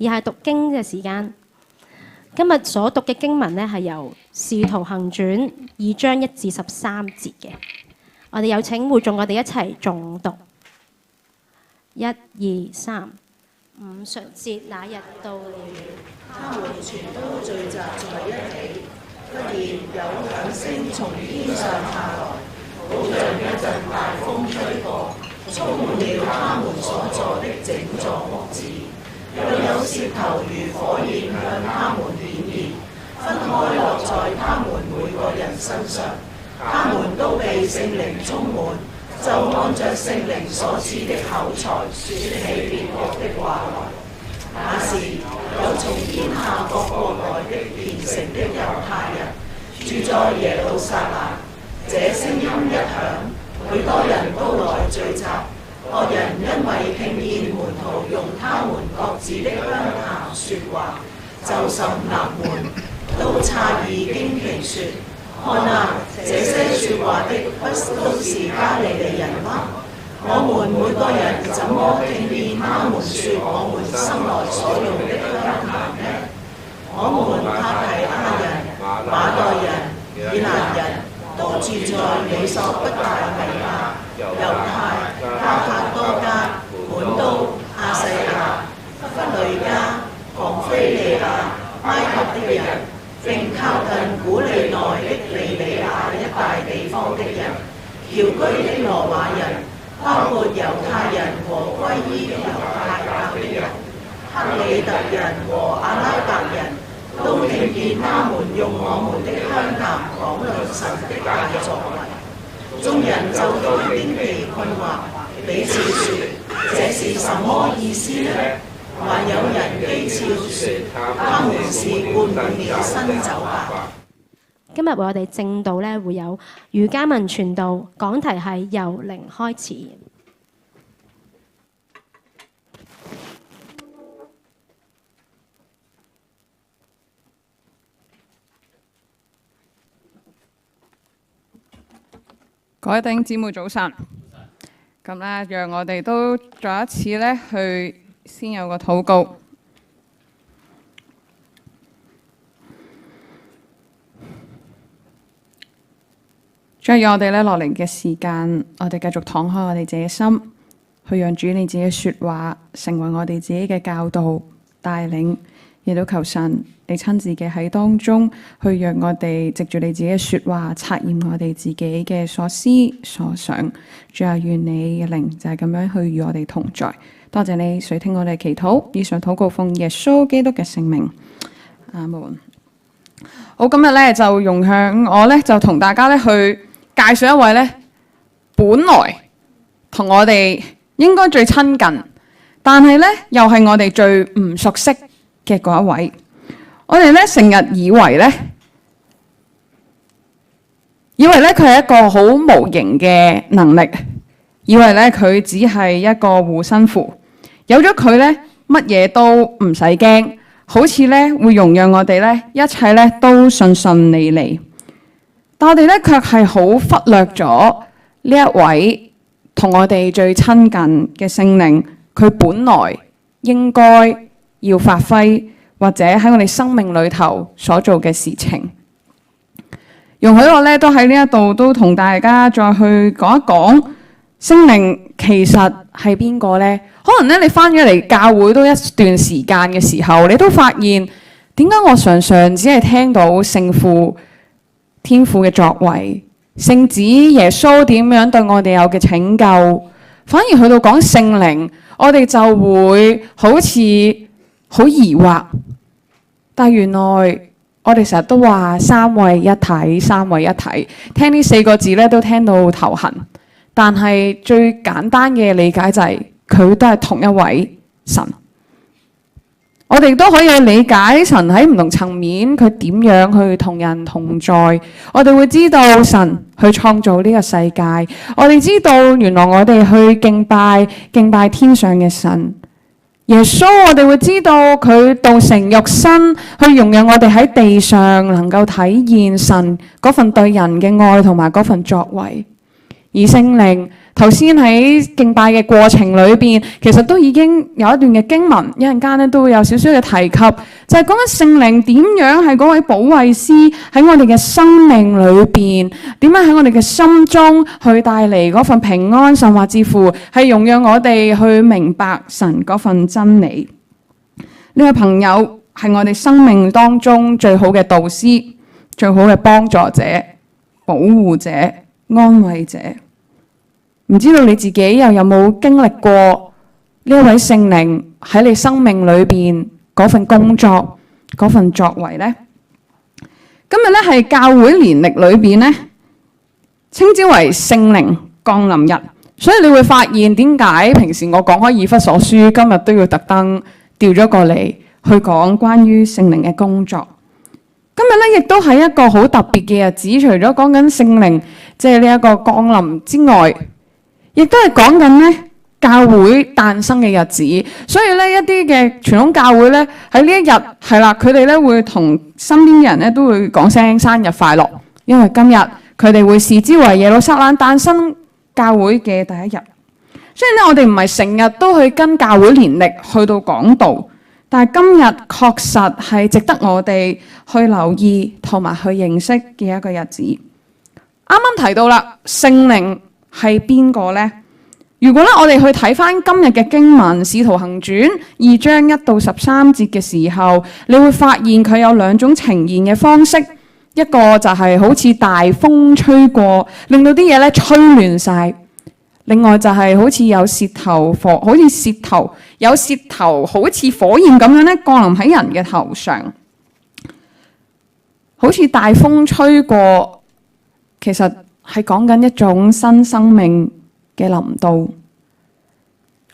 而係讀經嘅時間。今日所讀嘅經文呢，係由《使徒行傳》2章1至13節嘅。我哋有請會眾，我哋一齊誦讀。1、2、3。五旬節那日到了，他們全都聚集在一起。忽然有響聲從天上下來，好像一陣大風吹過，充滿了他們所坐的整座屋子。又有舌頭如火焰向他們顯現，分開落在他們每個人身上。他們都被聖靈充滿，就按着聖靈所賜的口才，說起別國的話來。那時有從天下各國來的虔誠的猶太人，住在耶路撒冷。這聲音一響，許多人都來聚集。各人因為聽見門徒用他們各自的鄉談說話，就甚納悶，都詫異驚奇說：看啊，這些說話的不都是加利利人嗎？我們每個人怎麼聽見他們說我們生來所用的鄉談呢？我們帕提亞人、馬代人、以蘭人，都住在美索不達米亞、猶太、加帕多家、本都、亞細亞、弗雷家、旁非利亞、埃及的人，並靠近古利奈的利比亞一帶地方的人，僑居的羅馬人，包括猶太人和歸依猶太教的人，克里特人和阿拉伯人，都聽見他們用我們的鄉談講論神的大作為。眾人就都驚奇困惑，彼此說：這是什麼意思呢？還有人譏笑說：他們是灌滿了新酒吧。今日為我哋證道呢，會有余嘉文傳道，講題係由零開始。各位弟兄姊妹早晨，咁咧，讓我哋都再一次咧去先有個禱告。再讓我哋咧落嚟嘅時間，我哋繼續敞開我哋自己嘅心，去讓主你自己嘅説話成為我哋自己嘅教導帶領，亦都求神你親自嘅喺當中去讓我哋藉住你自己嘅説話察驗我哋自己嘅所思所想。主啊，願你嘅靈就係咁樣去與我哋同在。多謝你垂聽我哋祈禱，以上禱告奉耶穌基督嘅聖名，阿門。好，今日咧就容向我咧就同大家咧去介紹一位咧，本來同我哋應該最親近，但係咧又係我哋最唔熟悉嘅嗰一位。我哋咧成日以為咧佢係一個好無形嘅能力，以為咧佢只係一個護身符，有咗佢咧乜嘢都唔使驚，好似咧會容讓我哋咧一切咧都順順利利。但我哋咧卻係好忽略咗呢一位同我哋最親近嘅聖靈，佢本來應該要發揮或者喺我哋生命裏頭所做嘅事情。容許我咧都喺呢一度都同大家再去講一講聖靈其實係邊個呢？可能咧你翻咗嚟教會都一段時間嘅時候，你都發現點解我常常只係聽到聖父天父嘅作為，聖子耶穌點樣對我哋有嘅拯救，反而去到講聖靈，我哋就會好似好疑惑。但原來我哋成日都話三位一體，三位一體，聽呢4個字咧都聽到頭痕。但係最簡單嘅理解就係佢都係同一位神。我哋都可以去理解神喺唔同層面佢點樣去同人同在。我哋會知道神去創造呢個世界，我哋知道原來我哋去敬拜天上嘅神耶穌，我哋會知道佢道成肉身去容讓我哋喺地上能夠體現神嗰份對人嘅愛同埋嗰份作為。而聖靈頭先喺敬拜嘅過程裏邊，其實都已經有一段嘅經文，一陣間咧都會有少少嘅提及，就係講緊聖靈點樣係嗰位保惠師喺我哋嘅生命裏邊，點樣喺我哋嘅心中去帶嚟嗰份平安，甚或至乎係容讓我哋去明白神嗰份真理。呢位朋友係我哋生命當中最好嘅導師、最好嘅幫助者、保護者、安慰者。唔知道你自己又有冇經歷過呢一位聖靈喺你生命裏邊嗰份工作、嗰份作為呢？今日咧係教會年歷裏邊咧，稱之為聖靈降臨日，所以你會發現點解平時我講開以弗所書，今日都要特登調咗過嚟去講關於聖靈嘅工作。今日咧亦都係一個好特別嘅日子，除咗講緊聖靈即係呢一個降臨之外，亦都係講緊咧教會誕生嘅日子。所以咧一啲嘅傳統教會咧喺呢一日係啦，佢哋咧會同身邊嘅人咧都會講聲生日快樂，因為今日佢哋會視之為耶路撒冷誕生教會嘅第一日。雖然咧我哋唔係成日都去跟教會年歷去到講道，但係今日確實係值得我哋去留意同埋去認識嘅一個日子。啱啱提到啦，聖靈係邊個呢？如果咧我哋去睇翻今日嘅經文《使徒行傳》2章1到13節嘅時候，你會發現佢有兩種呈現嘅方式。一個就係好似大風吹過，令到啲嘢咧吹亂晒；另外就係好似有舌頭火，好似舌頭有舌頭，好似火焰咁樣咧降臨喺人嘅頭上，好似大風吹過，其實係講緊一種新生命嘅臨到。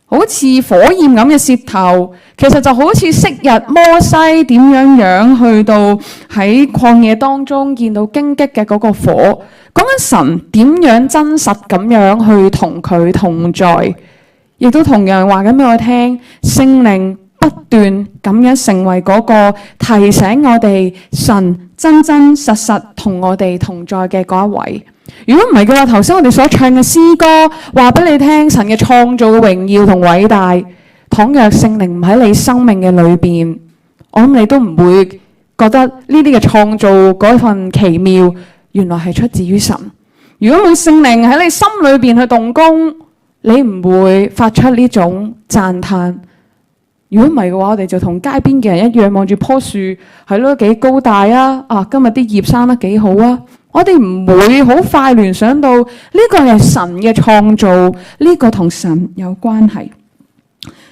好似火焰咁嘅舌頭，其實就好似昔日摩西點樣去到喺曠野當中見到荊棘嘅嗰個火，講緊神點樣真實咁樣去同佢同在，亦都同樣話緊俾我聽，聖靈不斷咁樣成為嗰個提醒我哋神真真實實同我哋同在嘅嗰一位。如果唔係嘅話，頭先我哋所唱嘅詩歌話俾你聽，神嘅創造嘅榮耀同偉大，倘若聖靈唔喺你生命嘅裏邊，我諗你都唔會覺得呢啲嘅創造嗰份奇妙，原來係出自於神。如果冇聖靈喺你心裏邊去動工，你唔會發出呢種讚嘆。如果唔係嘅話，我哋就同街邊嘅人一樣，望住棵樹，係咯，幾高大啊！啊，今日啲葉生得幾好啊！我哋唔會好快聯想到呢個係神嘅創造，呢個同神有關係。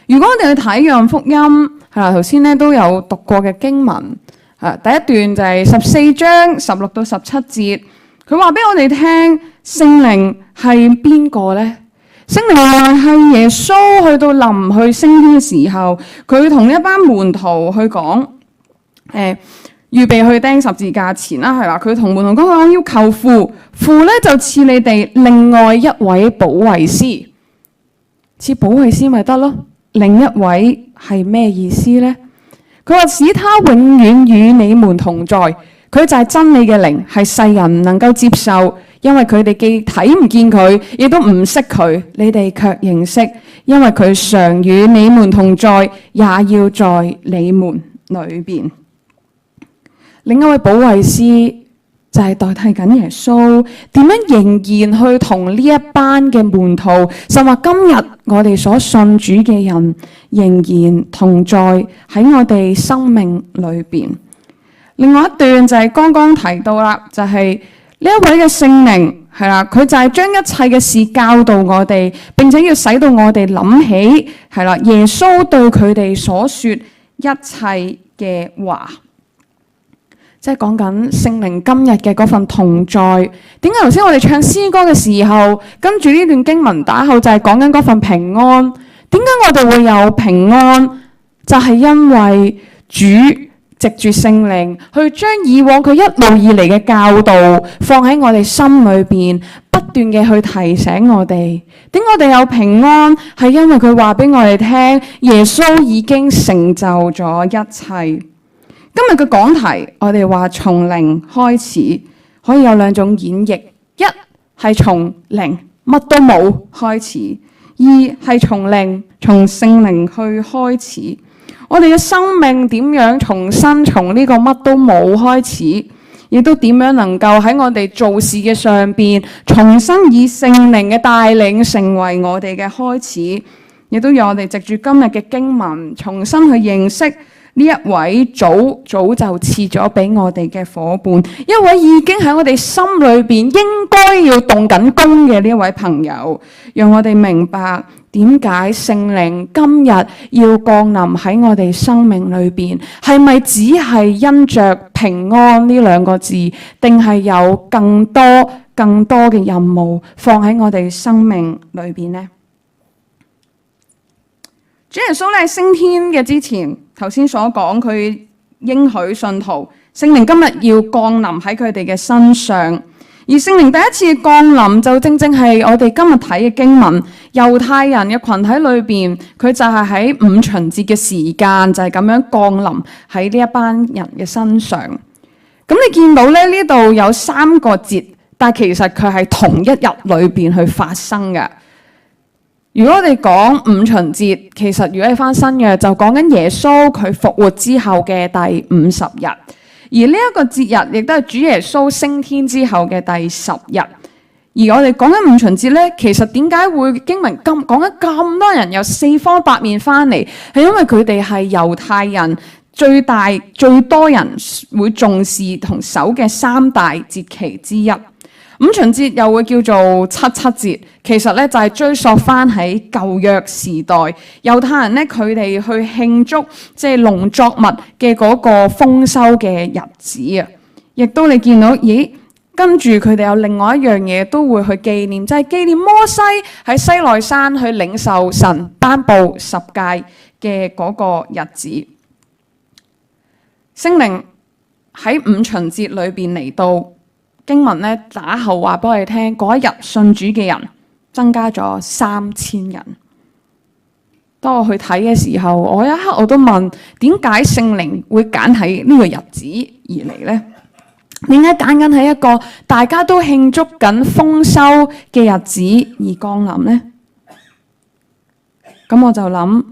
如果我哋去睇約翰福音，係啦，頭先咧都有讀過嘅經文，第一段就係14章16到17節，佢話俾我哋聽，聖靈係邊個呢？聖靈係耶穌去到臨去升天嘅時候，佢同一班門徒去講，預備去釘十字架前啦，係啦，佢同門徒講要求父，父咧就賜你哋另外一位保惠師，賜保惠師咪得咯。另一位係咩意思呢？佢話使他永遠與你們同在，佢就係真理嘅靈，係世人唔能夠接受，因為佢哋既睇唔見佢，亦都唔識佢，你哋卻認識，因為佢常與你們同在，也要在你們裏邊。另一位保惠師就係代替緊耶穌，點樣仍然去同呢一班嘅門徒，甚至今日我哋所信主嘅人，仍然同在喺我哋生命裏邊。另外一段就係剛剛提到啦，就係呢一位嘅聖靈係啦，佢就係將一切嘅事教導我哋，並且要使到我哋諗起係啦，耶穌對佢哋所說一切嘅話。即係講緊聖靈今日嘅嗰份同在。點解頭先我哋唱詩歌嘅時候，跟住呢段經文打後就係講緊嗰份平安？點解我哋會有平安？就係因為主藉住聖靈去將以往佢一路以嚟嘅教導放喺我哋心裏邊，不斷嘅去提醒我哋。點解我哋有平安？係因為佢話俾我哋聽，耶穌已經成就咗一切。今日嘅講題，我哋話從零開始，可以有兩種演繹，一係從零乜都冇開始，二係從靈、從聖靈去開始。我哋嘅生命點樣重新從呢個乜都冇開始，亦都點樣能夠喺我哋做事嘅上邊重新以聖靈嘅帶領成為我哋嘅開始，亦都讓我哋藉住今日嘅經文重新去認識呢一位早就賜咗俾我哋嘅伙伴，一位已經喺我哋心裏邊應該要動緊工嘅呢一位朋友，讓我哋明白點解聖靈今日要降臨喺我哋生命裏邊，係咪只係因着平安呢兩個字，定係有更多嘅任務放喺我哋生命裏邊呢？主耶穌咧升天嘅之前，頭先所講佢應許信徒，聖靈今日要降臨喺佢哋嘅身上，而聖靈第一次降臨就正係我哋今日睇嘅經文，猶太人嘅群體裏邊，佢就係喺五旬節嘅時間就係咁樣降臨喺呢一班人嘅身上。咁你見到咧呢度有3個節，但係其實佢係同一日裏邊去發生嘅。如果我哋講五旬節，其實如果你翻新約就講緊耶穌佢復活之後嘅第50日，而呢一個節日亦都係主耶穌升天之後嘅第10日。而我哋講緊五旬節咧，其實點解會經文講緊咁多人由4方8面翻嚟，係因為佢哋係猶太人最多人會重視同守嘅3大節期之一。五旬節又會叫做七節，其實咧就係追溯翻喺舊約時代，猶太人咧佢哋去慶祝即係農作物嘅嗰個豐收嘅日子啊，亦都你見到，咦？跟住佢哋有另外一樣嘢都會去紀念，就係紀念摩西喺西奈山去領受神頒布10誡嘅嗰個日子。聖靈喺五旬節裏邊嚟到。經文咧打後話俾我哋聽，嗰一日信主嘅人增加咗3000人。當我去睇嘅時候，我一刻我都問，點解聖靈會揀喺呢個日子而嚟呢？點解揀緊喺一個大家都慶祝緊豐收嘅日子而降臨呢？咁我就諗，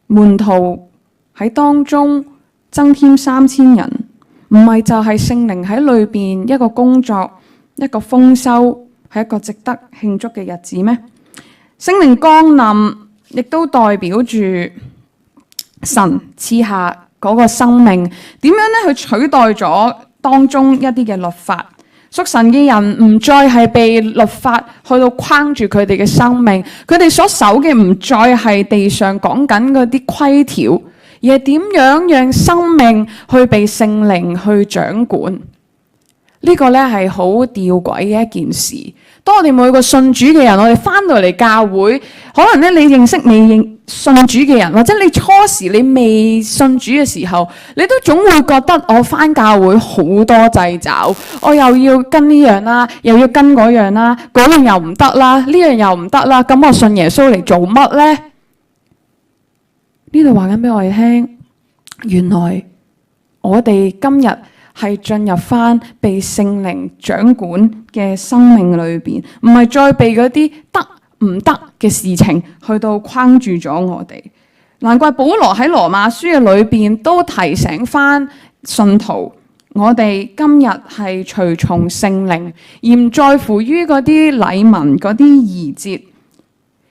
門徒喺當中增添3000人。唔係就係聖靈喺裏邊一個工作，一個豐收，係一個值得慶祝嘅日子咩？聖靈降臨亦都代表住神賜下嗰個生命，點樣咧去取代咗當中一啲嘅律法？屬神嘅人唔再係被律法去到框住佢哋嘅生命，佢哋所守嘅唔再係地上講緊嗰啲規條。而係點樣讓生命去被聖靈去掌管？呢個咧係好吊詭嘅一件事。當我哋每個信主嘅人，我哋翻到嚟教會，可能咧你認識未信主嘅人，或者你初時你未信主嘅時候，你都總會覺得我翻教會好多掣肘，我又要跟呢樣啦，又要跟嗰樣啦，嗰樣又唔得啦，呢樣又唔得啦，咁我信耶穌嚟做乜咧？呢度話緊俾我哋聽，原來我哋今日係進入翻被聖靈掌管嘅生命裏邊，唔係再被嗰啲得唔得嘅事情去到框住咗我哋。難怪保羅喺羅馬書嘅裏邊都提醒翻信徒，我哋今日係隨從聖靈，而唔在乎於嗰啲禮文、嗰啲儀節。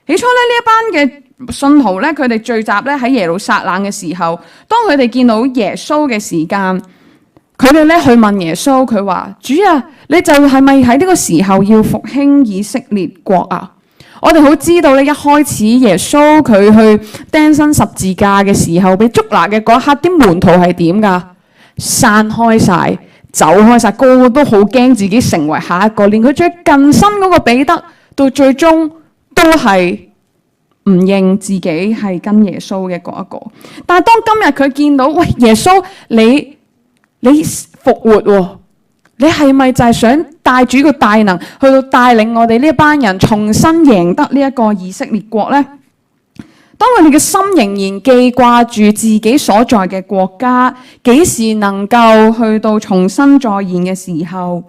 起初咧，呢一班嘅信徒咧，佢哋聚集咧喺耶路撒冷嘅時候，當佢哋見到耶穌嘅時間，佢哋咧去問耶穌，佢話：主啊，你就係咪喺呢個時候要復興以色列國啊？我哋好知道咧，一開始耶穌佢去釘身十字架嘅時候，被捉拿嘅嗰刻，啲門徒係點㗎？散開晒，走開晒，個個都好驚自己成為下一個，連佢最近身嗰個彼得，到最終都係唔認自己係跟耶穌嘅嗰一個。但係當今日佢見到，喂，耶穌你復活喎，你係咪就係想帶住個大能去到帶領我哋呢一班人重新贏得呢一個以色列國呢？當佢哋嘅心仍然記掛住自己所在嘅國家，幾時能夠去到重新再現嘅時候，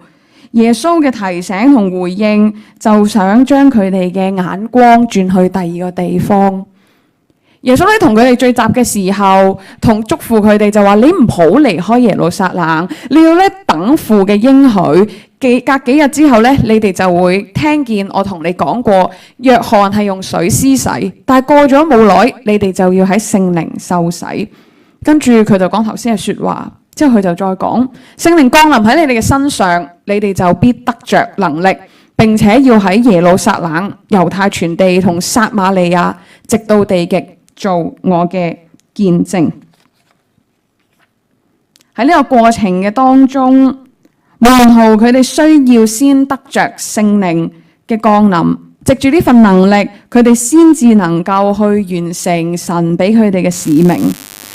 耶穌嘅提醒同回應，就想將佢哋嘅眼光轉去第二個地方。耶穌喺同佢哋聚集嘅時候，同囑咐佢哋就話：你唔好離開耶路撒冷，你要咧等父嘅應許。隔幾日之後咧，你哋就會聽見我同你講過，約翰係用水施洗，但係過咗冇耐，你哋就要喺聖靈受洗。跟住佢就講頭先嘅説話，之後佢就再講聖靈降臨喺你哋嘅身上，你哋就必得着能力，並且要喺耶路撒冷、猶太全地同撒瑪利亞，直到地極做我嘅見證。喺呢個過程嘅當中，門徒佢哋需要先得着聖靈嘅降臨，藉住呢份能力，佢哋先至能夠去完成神俾佢哋嘅使命。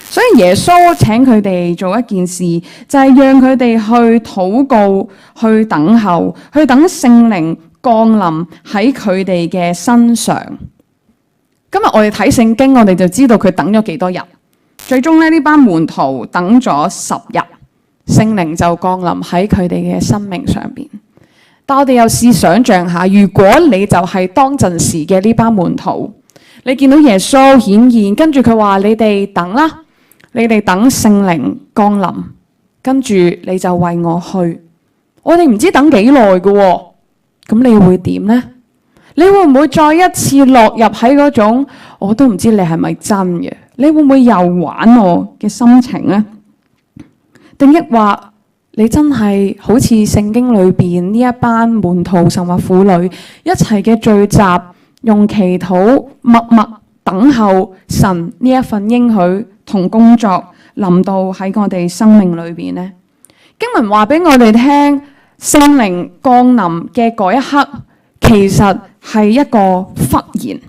所以耶穌請佢哋做一件事，就係讓佢哋去禱告、去等候、去等聖靈降臨喺佢哋嘅身上。今日我哋睇聖經，我哋就知道佢等咗幾多日。最終咧，呢班門徒等咗10日，聖靈就降臨喺佢哋嘅生命上邊。但我哋又試想像下，如果你就係當陣時嘅呢班門徒，你見到耶穌顯現，跟住佢話：你哋等啦。你哋等聖靈降臨，跟住你就為我去。我哋唔知等幾耐嘅喎，咁你會點呢？你會唔會再一次落入喺嗰種我都唔知你係咪真嘅？你會唔會又玩我嘅心情呢？定抑或你真係好似聖經裏邊呢一班門徒甚或婦女一齊嘅聚集，用祈禱默默等候神呢一份應許同工作臨到喺我哋生命裏邊呢？經文話俾我哋聽，聖靈降臨嘅嗰一刻，其實係一個忽然。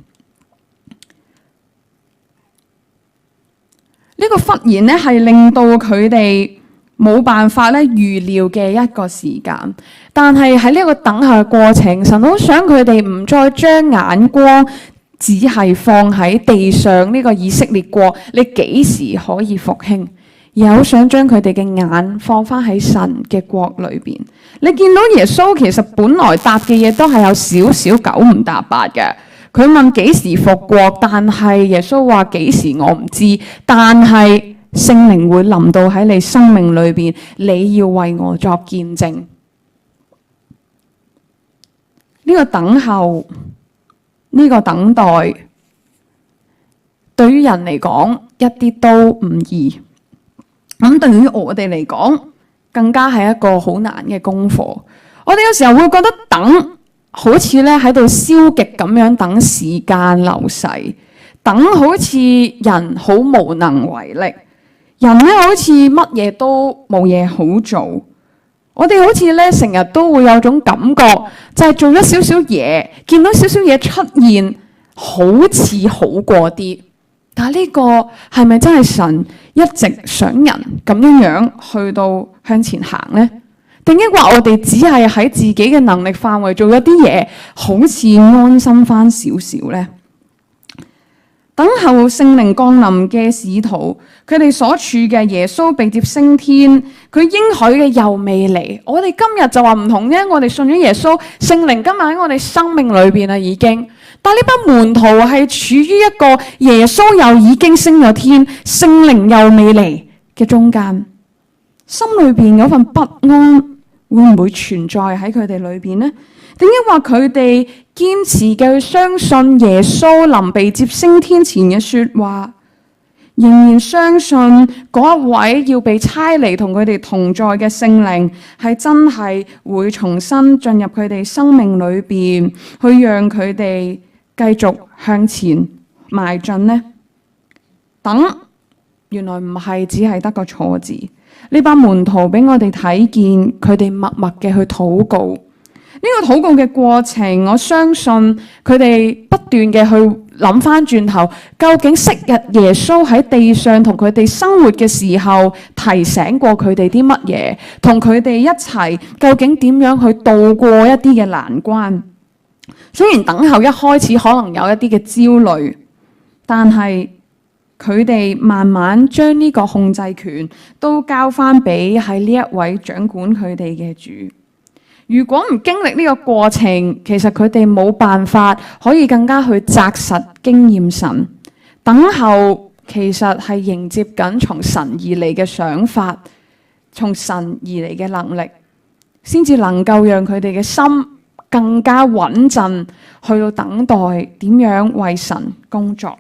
呢個忽然咧，係令到佢哋冇辦法咧預料嘅一個時間。但係喺呢個等候嘅過程，神好想佢哋唔再將眼光只係放喺地上呢個以色列國，你幾時可以復興？而好想將佢哋嘅眼放翻喺神嘅國裏邊。你見到耶穌其實本來答嘅嘢都係有少少九唔搭八嘅。佢問幾時復國，但係耶穌話幾時我唔知，但係聖靈會臨到喺你生命裏邊，你要為我作見證。呢個等候，呢個等待，對於人嚟講一啲都唔易。咁對於我哋嚟講，更加係一個好難嘅功課。我哋有時候會覺得等好似咧喺度消極咁樣等時間流逝，等好似人好無能為力，人咧好似乜嘢都冇嘢好做。我哋好似咧成日都會有種感覺，就係做咗少少嘢，見到少少嘢出現，好似好過啲。但係呢個係咪真係神一直想人咁樣去到向前行呢？定抑或我哋只係喺自己嘅能力範圍做一啲嘢，好似安心翻少少呢？等候聖靈降臨嘅使徒，佢哋所處嘅耶穌被接升天，佢應許嘅又未嚟。我哋今日就話唔同啫，我哋信咗耶穌，聖靈今日喺我哋生命裏邊啦已經。但係呢班門徒係處於一個耶穌又已經升咗天，聖靈又未嚟嘅中間，心裏邊嗰份不安會唔會存在喺佢哋裏邊呢？點解話佢哋堅持嘅去相信耶穌臨被接升天前嘅說話，仍然相信嗰一位要被差嚟同佢哋同在嘅聖靈係真係會重新進入佢哋生命裏邊，去讓佢哋繼續向前邁進呢？等原來唔係只係得個錯字。呢班門徒俾我哋睇見佢哋默默嘅去禱告。呢個禱告嘅過程，我相信佢哋不斷嘅去諗翻轉頭，究竟昔日耶穌喺地上同佢哋生活嘅時候，提醒過佢哋啲乜嘢？同佢哋一齊究竟點樣去度過一啲嘅難關？雖然等候一開始可能有一啲嘅焦慮，但係佢哋慢慢將呢個控制權都交翻俾喺呢一位掌管佢哋嘅主。如果唔經歷呢個過程，其實佢哋冇辦法可以更加去紮實經驗神。等候其實係迎接緊從神而嚟嘅想法，從神而嚟嘅能力，先至能夠讓佢哋嘅心更加穩陣，去到等待點樣為神工作。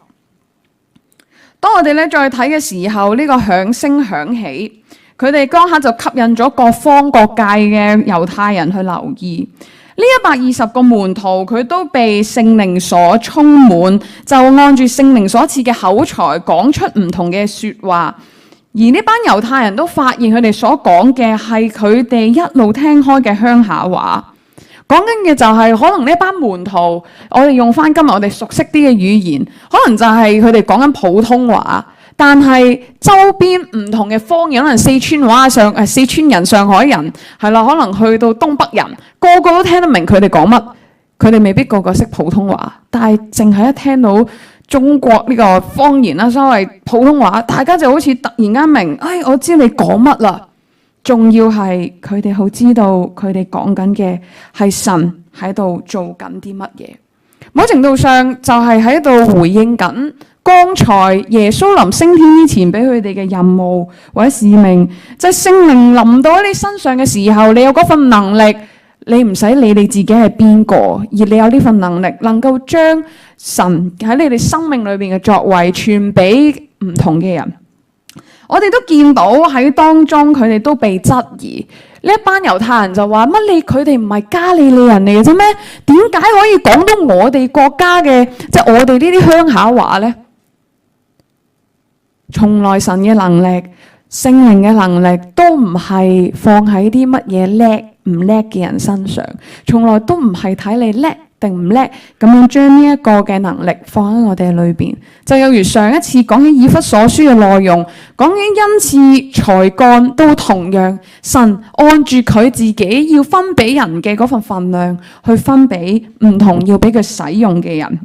當我哋咧再睇嘅時候，呢個響聲響起，佢哋當刻就吸引咗各方各界嘅猶太人去留意。呢120個門徒，佢都被聖靈所充滿，就按住聖靈所賜嘅口才講出唔同嘅說話。而呢班猶太人都發現佢哋所講嘅係佢哋一路聽開嘅鄉下話。講緊嘅就係可能呢班門徒，我哋用翻今日我哋熟悉啲嘅語言，可能就係佢哋講緊普通話。但係周邊唔同嘅方言，可能四川話、四川人、上海人，係啦，可能去到東北人，個個都聽得明佢哋講乜。佢哋未必個個識普通話，但係淨係一聽到中國呢個方言啦，所謂普通話，大家就好似突然間明，我知你講乜啦。仲要係佢哋好知道佢哋講緊嘅係神喺度做緊啲乜嘢。某程度上就係喺度回應緊剛才耶穌臨升天之前俾佢哋嘅任務或者使命，就係聖靈臨到喺你身上嘅時候，你有嗰份能力，你唔使理你自己係邊個，而你有呢份能力，能夠將神喺你哋生命裏邊嘅作為傳俾唔同嘅人。我哋都見到喺當中，佢哋都被質疑。呢一班猶太人就話：乜佢哋唔係加利利人嚟嘅啫咩？點解可以講到我哋國家嘅，即係我哋呢啲鄉下話呢？從來神嘅能力、聖靈嘅能力都唔係放喺啲乜嘢叻唔叻嘅人身上，從來都唔係睇你叻定唔叻咁樣將呢一個嘅能力放喺我哋裏邊。就有如上一次講起以弗所書嘅內容，講起恩賜才幹都同樣，神按住佢自己要分俾人嘅嗰份分量去分俾唔同要俾佢使用嘅人。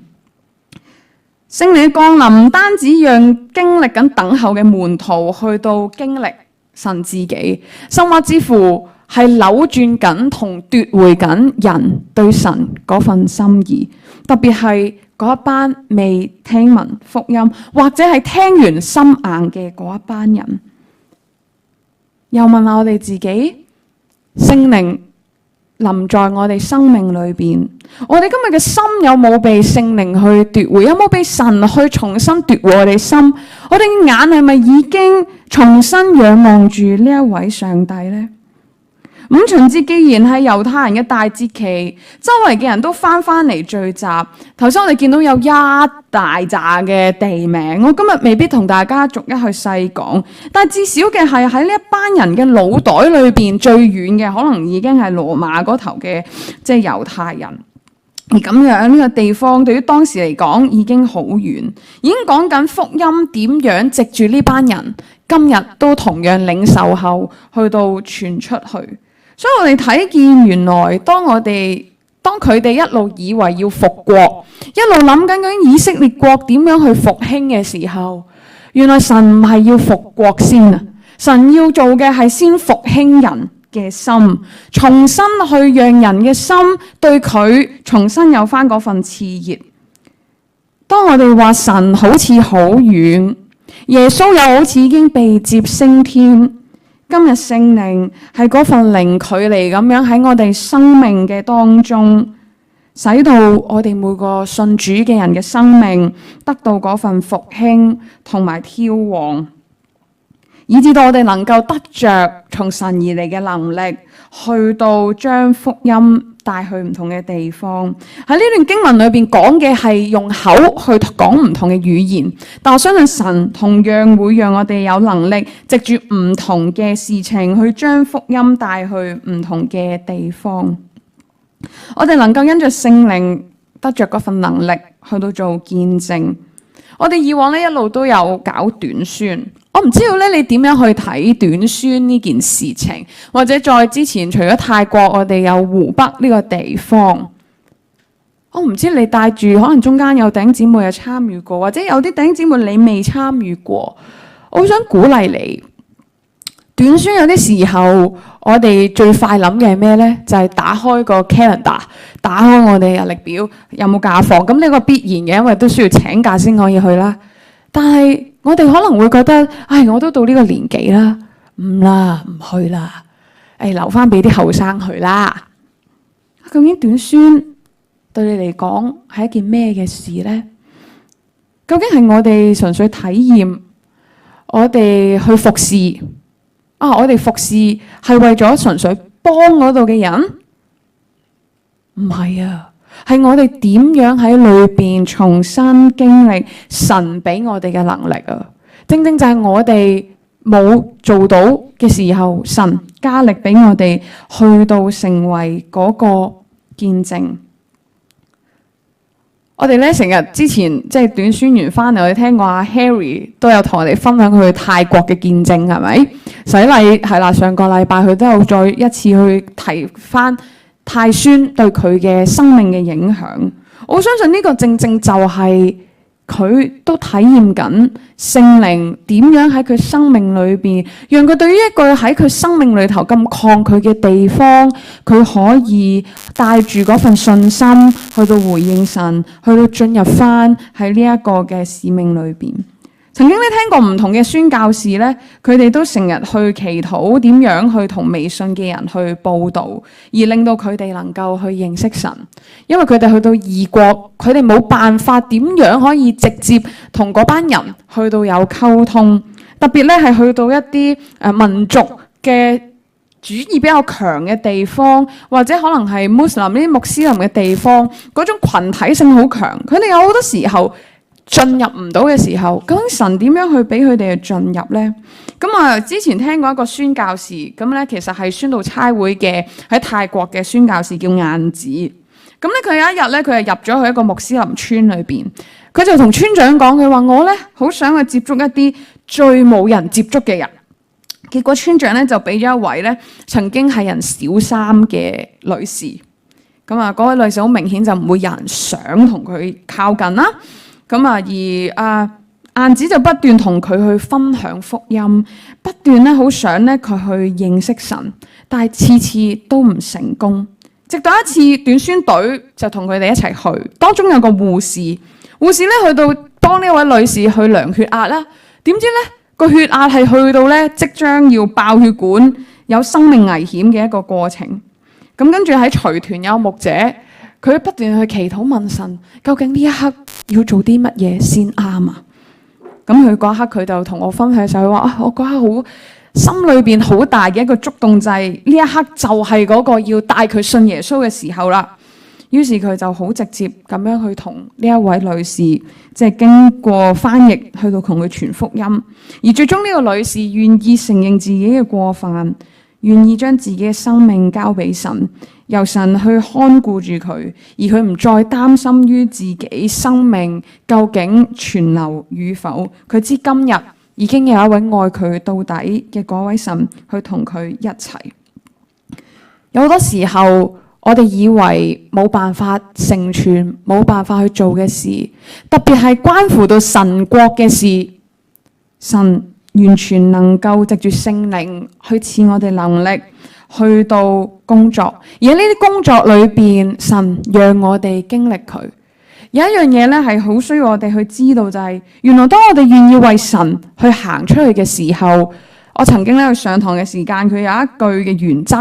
聖靈嘅降臨唔單止讓經歷緊等候嘅門徒去到經歷神自己，甚至乎係扭轉緊同奪回緊人對神嗰份心意，特別係嗰一班未聽聞福音或者係聽完心硬嘅嗰一班人。又問下我哋自己，聖靈臨在我哋生命裏邊，我哋今日嘅心有冇被聖靈去奪回？有冇被神去重新奪回我哋心？我哋嘅眼係咪已經重新仰望住呢一位上帝呢？五旬節既然係猶太人嘅大節期，周圍嘅人都翻嚟聚集。頭先我哋見到有一大紮嘅地名，我今日未必同大家逐一去細講，但至少嘅係喺呢一班人嘅腦袋裏邊最遠嘅，可能已經係羅馬嗰頭嘅，即係猶太人。而咁樣呢個地方對於當時嚟講已經好遠，已經講緊福音點樣藉住呢班人今日都同樣領受後去到傳出去。所以我哋睇見原來當佢哋一路以為要復國，一路諗緊究竟以色列國點樣去復興嘅時候，原來神唔係要復國先啊，神要做嘅係先復興人嘅心，重新去讓人嘅心對佢重新有翻嗰份熾熱。當我哋話神好似好遠，耶穌又好似已經被接升天，今日聖靈係嗰份零距離咁樣喺我哋生命嘅當中，使到我哋每個信主嘅人嘅生命得到嗰份復興同埋挑旺，以至到我哋能夠得着從神而嚟嘅能力，去到將福音帶去唔同嘅地方。喺呢段經文裏邊講嘅係用口去講唔同嘅語言，但我相信神同樣會讓我哋有能力藉住唔同嘅事情去將福音帶去唔同嘅地方。我哋能夠因着聖靈得着嗰份能力去到做見證。我哋以往一路都有搞短宣，我唔知道你點樣去睇短宣呢件事情，或者再之前除咗泰國，我哋有湖北呢個地方。我唔知你帶住，可能中間有弟兄姊妹有參與過，或者有啲弟兄姊妹你未參與過。我好想鼓勵你，短宣有啲時候，我哋最快諗嘅係咩呢？就係打開個 calendar，打開我哋日曆表，有冇假放？咁呢個必然嘅，因為都需要請假先可以去啦。但係我哋可能會覺得，唉，我都到呢個年紀啦，唔啦，唔去啦，留翻俾啲後生去啦。究竟短宣對你嚟講係一件咩嘅事呢？究竟係我哋純粹體驗，我哋去服侍我哋服侍係為咗純粹幫嗰度嘅人？唔係啊，係我哋點樣喺裏邊重新經歷神俾我哋嘅能力啊！正正就係我哋冇做到嘅時候，神加力俾我哋去到成為嗰個見證。我哋咧成日之前即係短宣完翻嚟，我哋聽過阿 Harry 都有同我哋分享佢去泰國嘅見證，係咪？洗禮係啦，上個禮拜佢都有再一次去提翻泰宣對佢嘅生命嘅影響。我相信呢個正正就係佢都體驗緊聖靈點樣喺佢生命裏邊，讓佢對於一個喺佢生命裏頭咁抗拒嘅地方，佢可以帶住嗰份信心去到回應神，去到進入翻喺呢一個嘅使命裏邊。曾經咧聽過唔同嘅宣教士咧，佢哋都成日去祈禱點樣去同未信嘅人去佈道，而令到佢哋能夠去認識神。因為佢哋去到異國，佢哋冇辦法點樣可以直接同嗰班人去到有溝通，特別咧係去到一啲民族嘅主義比較強嘅地方，或者可能係穆斯林呢啲穆斯林嘅地方，嗰種群體性好強，佢哋有好多時候進入唔到嘅時候，究竟神點樣去俾佢哋去進入呢？之前聽過一個宣教士，其實係宣道差會嘅喺泰國嘅宣教士叫晏子。佢有一日咧，佢係入咗去一個穆斯林村裏邊，佢就同村長講，佢話我咧好想去接觸一啲最冇人接觸嘅人。結果村長咧就俾咗一位咧曾經係人小三嘅女士。嗰位女士好明顯就唔會有人想同佢靠近啦。晏子就不斷同佢去分享福音，不斷咧好想咧佢去認識神，但係次次都唔成功。直到一次短宣隊就同佢哋一齊去，當中有個護士咧去到幫呢位女士去量血壓啦。點知咧個血壓係去到咧即將要爆血管，有生命危險嘅一個過程。跟住喺隨團有牧者，佢不斷去祈禱問神，究竟呢一刻要做啲乜嘢先啱啊？佢嗰一刻佢就同我分享就係話我嗰刻好心裏邊好大嘅一個觸動，就係呢一刻就係嗰個要帶佢信耶穌嘅時候啦。於是佢就好直接咁樣去同呢一位女士，即係經過翻譯去到同佢傳福音，而最終呢個女士願意承認自己嘅過犯，願意將自己嘅生命交俾神，由神去看顧住佢，而佢唔再擔心於自己生命究竟存留與否。佢知今日已經有一位愛佢到底嘅嗰位神去同佢一齊。有好多時候，我哋以為冇辦法成全、冇辦法去做嘅事，特別係關乎到神國嘅事，神完全能夠藉住聖靈去賜我哋能力去到工作，而喺呢啲工作裏邊，神讓我哋經歷佢。有一樣嘢咧係好需要我哋去知道，就係原來當我哋願意為神去行出去嘅時候，我曾經咧去上堂嘅時間，佢有一句嘅原則，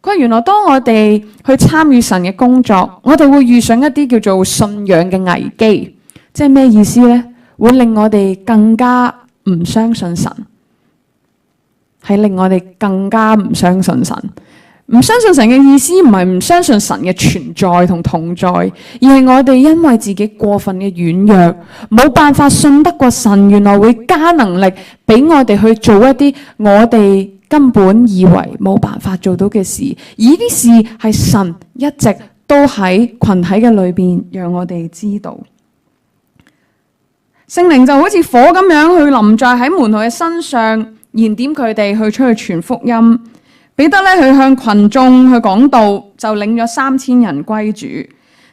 佢話原來當我哋去參與神嘅工作，我哋會遇上一啲叫做信仰嘅危機。即係咩意思呢？會令我哋更加唔相信神，係令我哋更加唔相信神。唔相信神嘅意思唔係唔相信神嘅存在同同在，而係我哋因為自己過分嘅軟弱，冇辦法信得過神，原來會加能力俾我哋去做一啲我哋根本以為冇辦法做到嘅事，而呢啲事係神一直都喺群體嘅裏邊讓我哋知道。聖靈就好似火咁樣去臨在喺門徒嘅身上，燃點佢哋去出去傳福音。彼得咧去向群眾去講道，就領咗3000人歸主。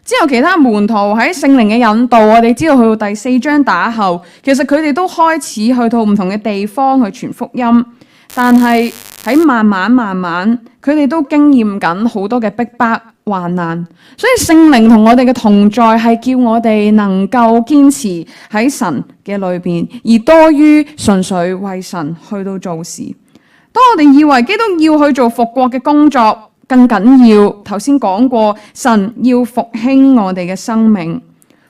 之後其他門徒喺聖靈嘅引導，我哋知道去到第4章打後，其實佢哋都開始去到唔同嘅地方去傳福音。但係喺慢慢，佢哋都經驗緊好多嘅逼迫患難。所以聖靈同我哋嘅同在係叫我哋能夠堅持喺神嘅裏邊，而多於純粹為神去到做事。當我哋以為基督要去做復國嘅工作，更緊要頭先講過，神要復興我哋嘅生命。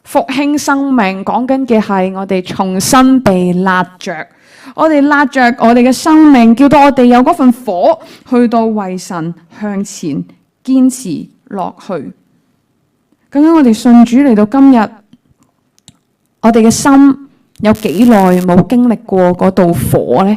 復興生命講緊嘅係我哋重新被焫着，我哋焫着我哋嘅生命，叫到我哋有嗰份火去到為神向前堅持落去。究竟我哋信主嚟到今日，我哋嘅心有幾耐冇經歷過嗰道火呢？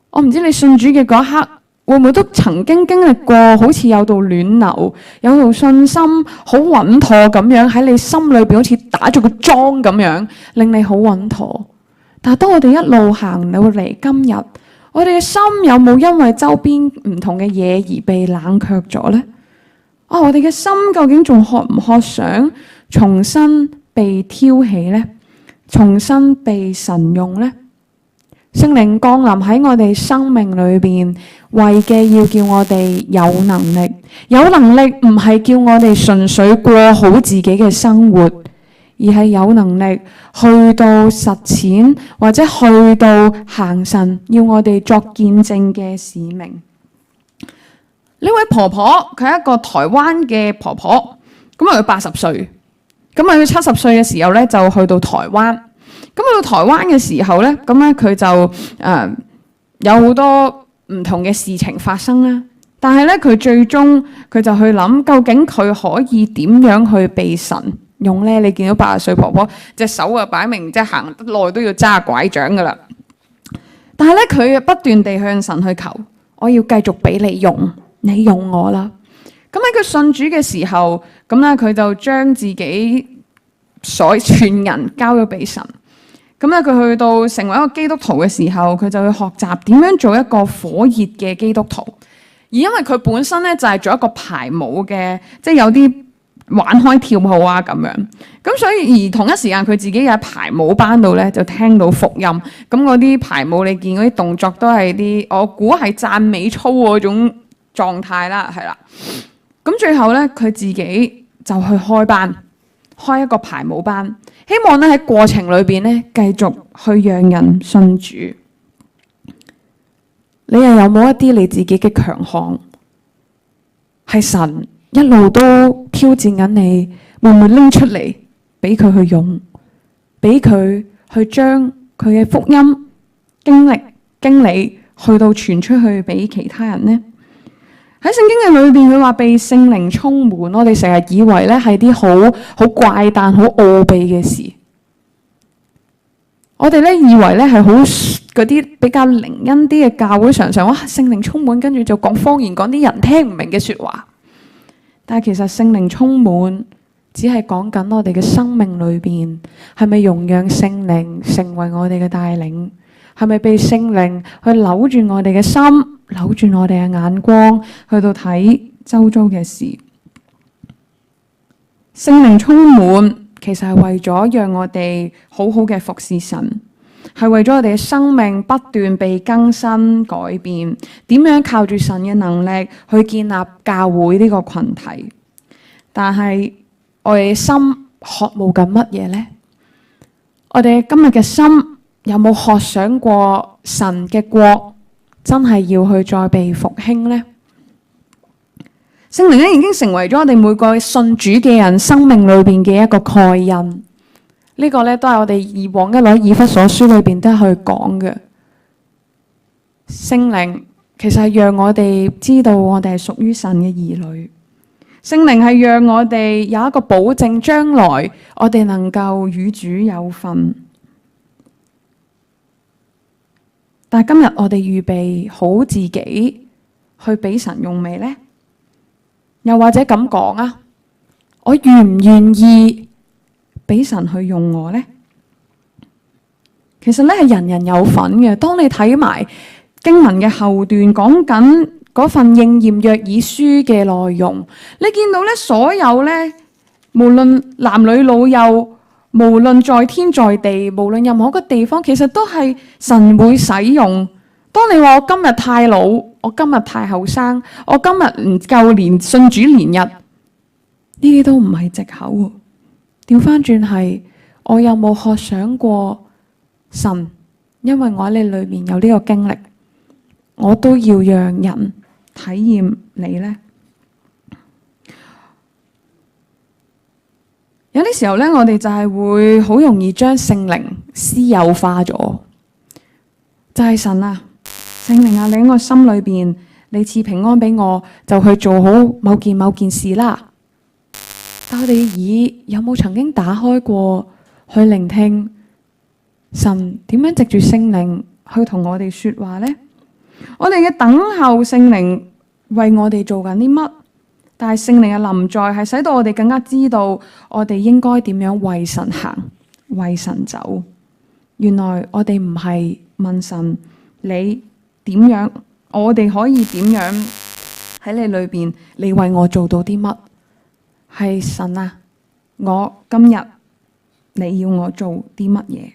我唔知你信主嘅嗰一刻，會唔會都曾經經歷過好似有道暖流，有道信心好穩妥咁樣喺你心裏邊，好似打咗個樁咁樣，令你好穩妥。但係當我哋一路行到嚟今日，我哋嘅心有冇因為周邊唔同嘅嘢而被冷卻咗呢？我哋嘅心究竟仲渴唔渴想重新被挑起呢？重新被神用呢？聖靈降臨喺我哋生命裏邊，為嘅要叫我哋有能力。有能力唔係叫我哋純粹過好自己嘅生活，而係有能力去到實踐或者去到行神要我哋作見證嘅使命。呢位婆婆佢係一個台灣嘅婆婆，咁佢80歲，咁佢70歲嘅時候咧就去到台灣。咁去到台灣嘅時候咧，咁咧佢就有好多唔同嘅事情發生啦。但係咧佢最終佢就去諗，究竟佢可以點樣去被神用咧？你見到80歲婆婆隻手啊擺明即係行得耐都要揸拐杖噶啦。但係咧佢不斷地向神去求，我要繼續俾你用，你用我啦。咁喺佢信主嘅時候，咁咧佢就將自己全人交咗俾神。咁咧，佢去到成為一個基督徒嘅時候，佢就去學習點樣做一個火熱嘅基督徒。而因為佢本身咧就係做一個排舞嘅，即係有啲玩開跳舞啊咁樣。咁所以而同一時間，佢自己喺排舞班度咧就聽到福音。咁嗰啲排舞，你見嗰啲動作都係啲，我估係讚美操嗰種狀態啦，係啦。咁最後咧，佢自己就去開班，開一個排舞班。希望咧喺過程裏邊咧繼續去讓人信主。你又有冇一啲你自己嘅強項？係神一路都挑戰緊你，會唔會拎出嚟俾佢去用，俾佢去將佢嘅福音經理去到傳出去俾其他人呢？喺聖經嘅裏邊，佢話被聖靈充滿，我哋成日以為咧係啲好怪誕、好奧秘嘅事。我哋咧以為咧係好嗰啲比較靈恩啲嘅教會，常常哇聖靈充滿，跟住就講方言，講啲人聽唔明嘅說話。但係其實聖靈充滿，只係講緊我哋嘅生命裏邊係咪容讓聖靈成為我哋嘅帶領，係咪被聖靈去扭轉我哋嘅心，扭轉我哋嘅眼光，去到睇周遭嘅事。聖靈充滿其實係為咗讓我哋好好嘅服侍神，係為咗我哋嘅生命不斷被更新改變，點樣靠住神嘅能力去建立教會呢個群體。但係我哋嘅心渴慕緊乜嘢呢？我哋今日嘅心有冇渴想過神嘅國真係要去再被復興呢？聖靈咧已經成為咗我哋每個信主嘅人生命裏邊嘅一個蓋印。呢個咧都係我哋以往一路以弗所書裏邊都去講嘅。聖靈其實係讓我哋知道我哋係屬於神嘅兒女。聖靈係讓我哋有一個保證，將來我哋能夠與主有份。但係今日我哋預備好自己去俾神用未呢？又或者咁講啊，我願唔願意俾神去用我呢？其實咧係人人有份嘅。當你睇埋經文嘅後段，講緊嗰份應驗約珥書嘅內容，你見到咧所有咧，無論男女老幼，無論在天在地，無論任何一個地方，其實都係神會使用，當你話我今日太老，我今日太後生，我今日唔夠年信主年日，呢啲都唔係藉口喎。調翻轉係，我有冇渴想過神？因為我喺你裏面有呢個經歷，我都要讓人體驗你呢。有啲時候呢，我哋就係會好容易將聖靈私有化咗，就係神啊，聖靈啊，你喺我心裏邊，你賜平安俾我，就去做好某件事啦。但我哋有冇曾經打開過去聆聽神點樣藉住聖靈去同我哋說話呢？我哋嘅等候聖靈為我哋做緊啲乜？但係聖靈嘅臨在係使到我哋更加知道我哋應該點樣為神行、為神走。原來我哋唔係問神你點樣，我哋可以點樣喺你裏邊，你為我做到啲乜？係神啊，我今日你要我做啲乜嘢？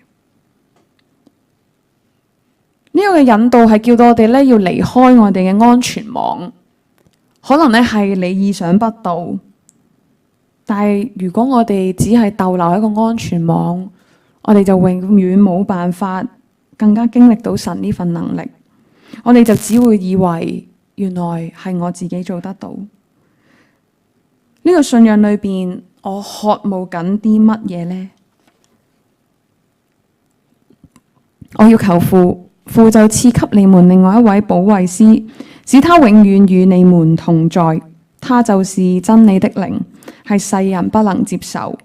呢個嘅引導係叫到我哋咧要離開我哋嘅安全網。可能咧係你意想不到，但係如果我哋只係逗留喺一個安全網，我哋就永遠冇辦法更加經歷到神呢份能力。我哋就只會以為原來係我自己做得到。呢個信仰裏邊，我渴慕緊啲乜嘢呢？我要求父，父就賜給你們另外一位保惠師，使他永遠與你們同在。他就是真理的靈，係世人不能接受，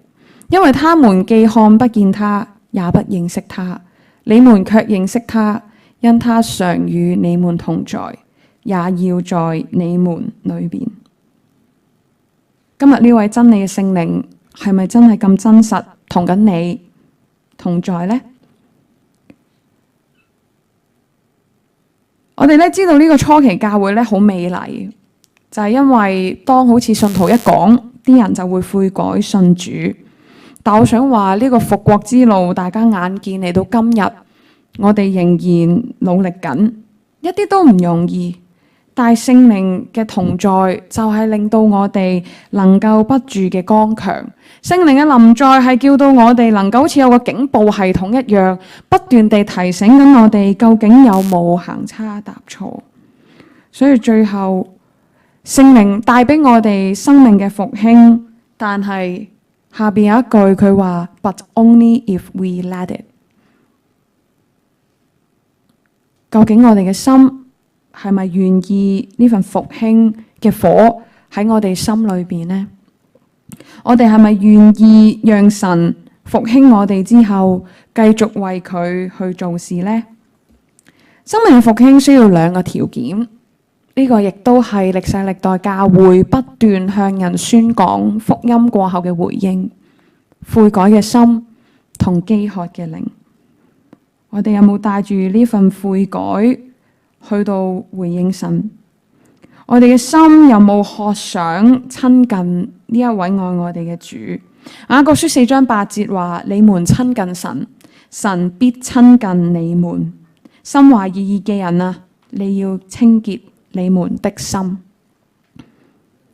因為他們既看不見他，也不認識他。你們卻認識他，因他常與你們同在，也要在你們裏邊。今日呢位真理嘅聖靈係咪真係咁真實同緊你同在呢？我哋知道呢個初期教會好美麗，就係因為當好似信徒一講，啲人就會悔改信主。但我想話呢個復國之路，大家眼見嚟到今日，我哋仍然努力緊，一啲都唔容易。但係聖靈嘅同在就係令到我哋能夠不住嘅剛強。聖靈嘅臨在係叫到我哋能夠好似有個警報系統一樣，不斷地提醒緊我哋究竟有冇行差踏錯。所以最後聖靈帶俾我哋生命嘅復興，但係下邊有一句佢話 But only if we let it。 究竟我哋嘅心係咪願意呢份復興嘅火喺我哋心裏邊呢？我哋係咪願意讓神復興我哋之後，繼續為佢去做事呢？生命嘅復興需要兩個條件，呢個亦都係歷世歷代教會不斷向人宣講福音過後嘅回應：悔改嘅心同飢渴嘅靈。我哋有冇帶住呢份悔改去到回應神？我哋嘅心有冇渴想親近呢一位愛我哋嘅主？雅各書4章8節話：你們親近神，神必親近你們。心懷二意嘅人啊，你要清潔你們的心。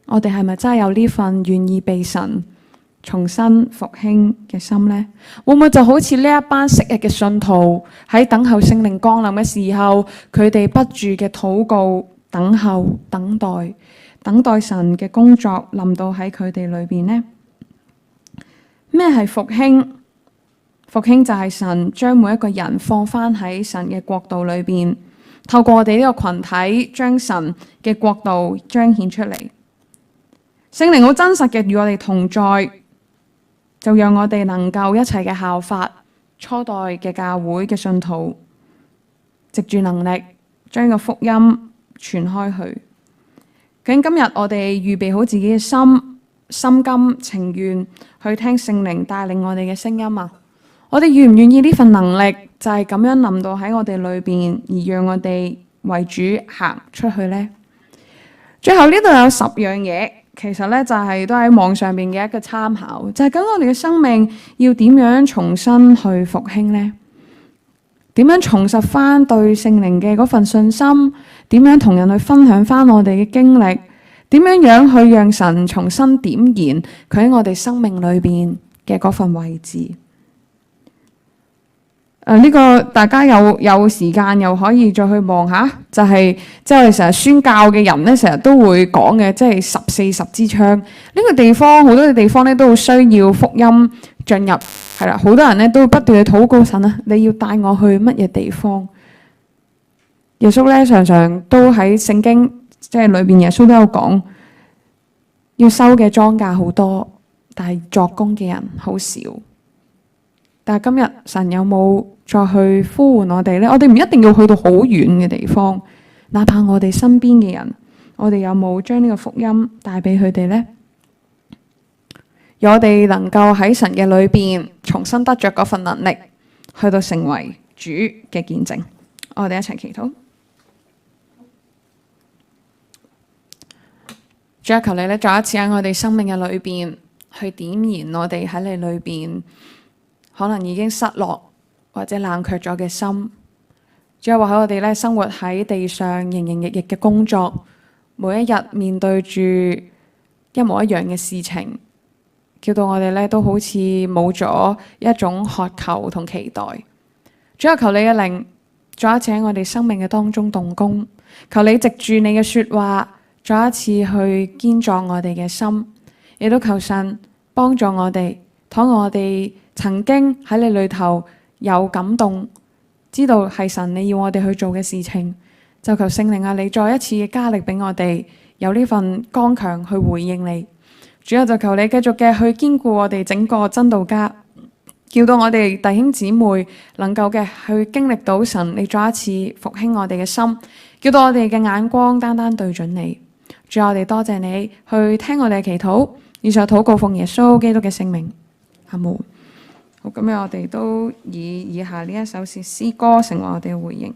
我哋係咪真係有呢份願意被神重新復興嘅心呢？會唔會就好似呢一班昔日嘅信徒喺等候聖靈降臨嘅時候，佢哋不住嘅禱告、等候、等待神嘅工作臨到喺佢哋裏邊呢？咩係復興？復興就係神將每一個人放返喺神嘅國度裏邊，透過我哋呢個群體，將神嘅國度彰顯出嚟。聖靈好真實嘅與我哋同在，就讓我哋能夠一齊嘅效法初代嘅教會嘅信徒，藉住能力將個福音傳開去。究竟今日我哋預備好自己嘅心甘情願去聽聖靈帶領我哋嘅聲音啊？我哋願唔願意呢份能力就係咁樣臨到喺我哋裏邊，而讓我哋為主行出去呢？最後呢度有10樣嘢，其實呢就係都喺網上邊嘅一個參考，就係咁我哋嘅生命要點樣重新去復興呢？點樣重拾翻對聖靈嘅嗰份信心，點樣同人去分享翻我哋嘅經歷，點樣去讓神重新點燃佢喺我哋生命裏邊嘅嗰份位置。呢個大家有時間又可以再去望下，就係即係我哋成日宣教嘅人咧，成日都會講嘅，即係10:40支槍呢個地方，好多嘅地方咧都好需要福音進入，係啦，好多人咧都會不斷去禱告神啊，你要帶我去乜嘢地方？耶穌咧常常都喺聖經即係裏邊，耶穌都有講，要收嘅莊稼好多，但係作工嘅人好少。但係今日神有冇再去呼喚我哋呢？我哋唔一定要去到好遠嘅地方，哪怕我哋身邊嘅人，我哋有冇將呢個福音帶俾佢哋呢？讓我哋能夠喺神嘅裏邊重新得着嗰份能力，去到成為主嘅見證。我哋一齊祈禱。主啊，求你咧再一次喺我哋生命嘅裏邊去點燃我哋喺你裏邊可能已經失落或者冷卻咗嘅心。主啊，或許我哋咧生活喺地上營營役役嘅工作，每一日面對住一模一樣嘅事情，叫到我哋咧都好似冇咗一種渴求同期待。主啊，求你嘅靈再一次喺我哋生命嘅當中動工，求你藉住你嘅說話再一次去堅壯我哋嘅心，亦都求神幫助我哋，倘我哋曾經喺你裏頭有感動，知道係神你要我哋去做嘅事情，就求聖靈啊，你再一次嘅加力俾我哋有呢份剛強去回應你。主啊，就求你繼續嘅去堅固我哋整個真道家，叫到我哋弟兄姊妹能夠嘅去經歷到神你再一次復興我哋嘅心，叫到我哋嘅眼光單單對準你。主啊，我哋多謝你去聽我哋嘅祈禱，以上禱告奉耶穌基督嘅聖名，阿門。好，咁樣我哋都以下呢一首詩歌成為我哋嘅回應。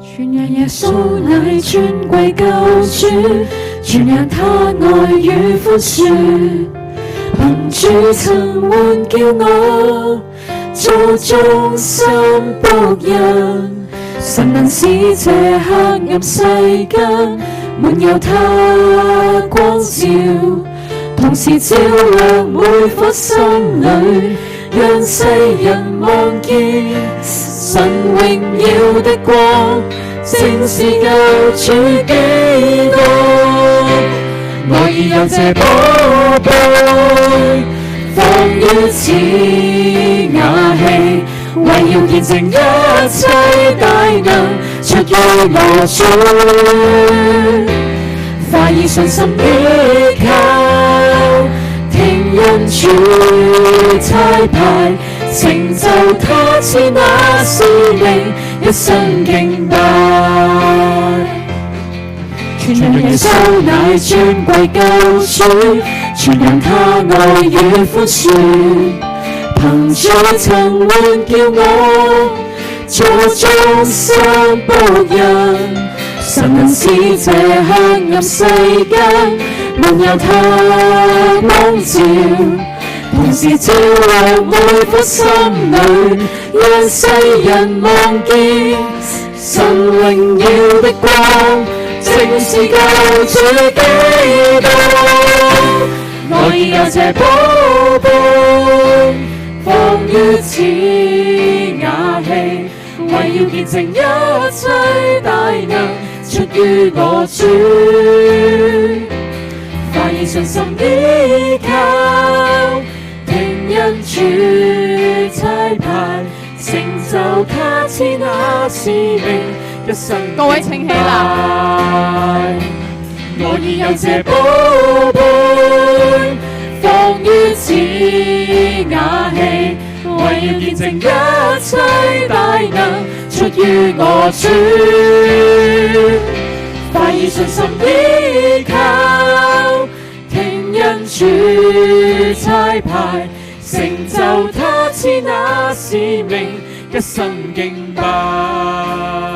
傳揚耶穌乃尊貴救主，傳揚他愛與寬恕，憑主曾換叫我做忠心僕人，神能使這黑暗世間滿有他光照，同時照亮每顆心裏，讓世人望見神榮耀的光，正是救主基督。我已有這寶貝，放於此瓦器，為要見證一切大能出於我主。快以信心依靠，聽恩主差派，成就他賜那使命，一生敬拜。傳揚耶穌乃尊貴救主，傳揚他愛與寬恕，憑主曾換叫我做忠心僕人，神能使這黑暗世間滿有他光照，同時照亮每顆心裏，讓世人望見神榮耀的光，正是救主基督。我已有這寶貝，放於此瓦器，為要見證一切大能出於我主。快以信心依靠，聽恩主差派，成就他賜那使命，一生敬拜。各位請起立。我已有這寶貝，放於此瓦器，為要見證一切大能出於我主。以信心依靠，聽恩主差派，成就他賜那使命，一生敬拜。